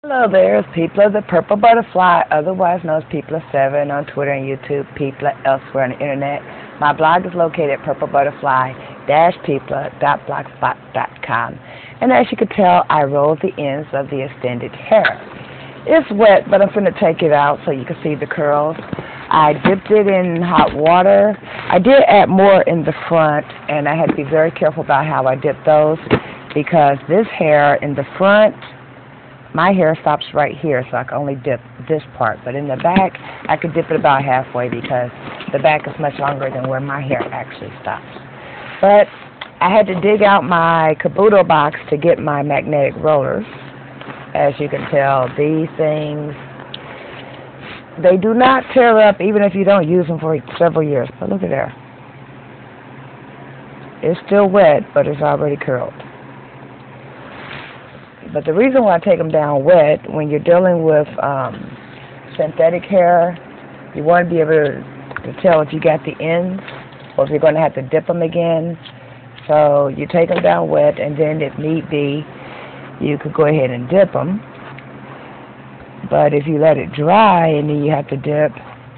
Hello there, it's People of the Purple Butterfly, otherwise known as People of Seven on Twitter and YouTube, People elsewhere on the internet. My blog is located at purplebutterfly-people.blogspot.com. And as you can tell, I rolled the ends of the extended hair. It's wet, but I'm going to take it out so you can see the curls. I dipped it in hot water. I did add more in the front, and I had to be very careful about how I dipped those because this hair in the front, my hair stops right here, so I can only dip this part. But in the back, I could dip it about halfway because the back is much longer than where my hair actually stops. But I had to dig out my caboodle box to get my magnetic rollers. As you can tell, these things, they do not tear up even if you don't use them for several years. But look at there. It's still wet, but it's already curled. But the reason why I take them down wet, when you're dealing with synthetic hair, you want to be able to tell if you got the ends or if you're going to have to dip them again. So you take them down wet, and then if need be, you could go ahead and dip them. But if you let it dry and then you have to dip,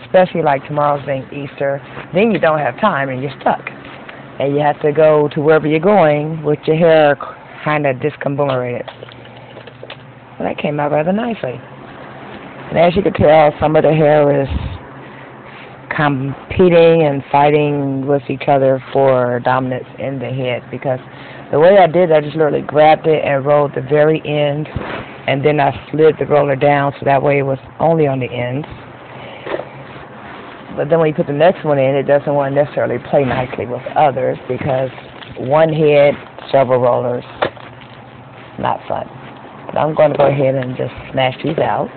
especially like tomorrow's being Easter, then you don't have time and you're stuck. And you have to go to wherever you're going with your hair kind of discombobulated. Well, that came out rather nicely. And as you can tell, some of the hair is competing and fighting with each other for dominance in the head, because the way I did, I just literally grabbed it and rolled the very end, and then I slid the roller down so that way it was only on the ends. But then when you put the next one in, it doesn't want to necessarily play nicely with others because one head, several rollers, not fun. But I'm going to go ahead and just smash these out.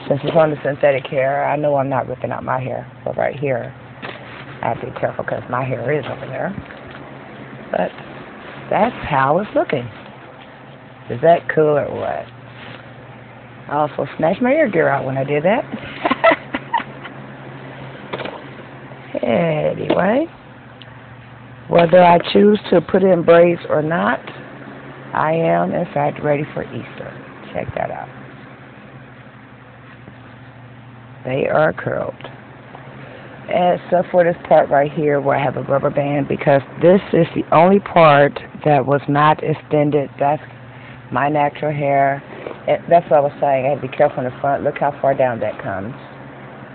Since it's on the synthetic hair, I know I'm not ripping out my hair. But right here, I have to be careful because my hair is over there. But that's how it's looking. Is that cool or what? I also smashed my ear gear out when I did that. Anyway, whether I choose to put in braids or not, I am, in fact, ready for Easter. Check that out. They are curled. Except for this part right here where I have a rubber band, because this is the only part that was not extended. That's my natural hair. That's what I was saying. I have to be careful in the front. Look how far down that comes.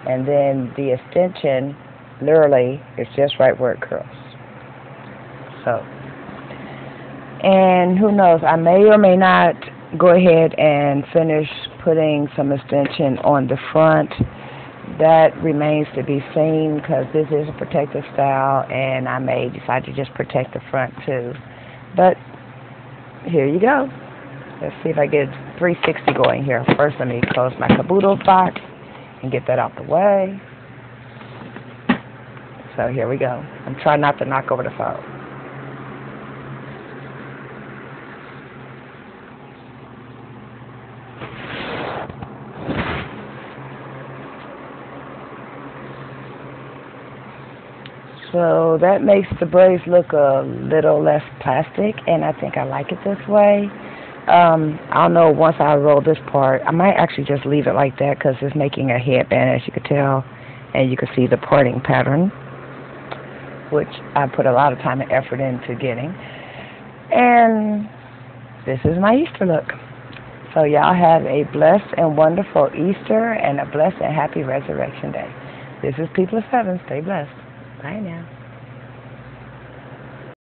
And then the extension, literally, is just right where it curls. So. And who knows, I may or may not go ahead and finish putting some extension on the front. That remains to be seen because this is a protective style, and I may decide to just protect the front too. But here you go. Let's see if I get 360 going here. First, let me close my caboodle box and get that out the way. So here we go. I'm trying not to knock over the phone. So that makes the braids look a little less plastic, and I think I like it this way. I don't know, once I roll this part, I might actually just leave it like that because it's making a headband, as you can tell, and you can see the parting pattern, which I put a lot of time and effort into getting. And this is my Easter look. So y'all have a blessed and wonderful Easter and a blessed and happy Resurrection Day. This is People of Seven. Stay blessed. Bye now.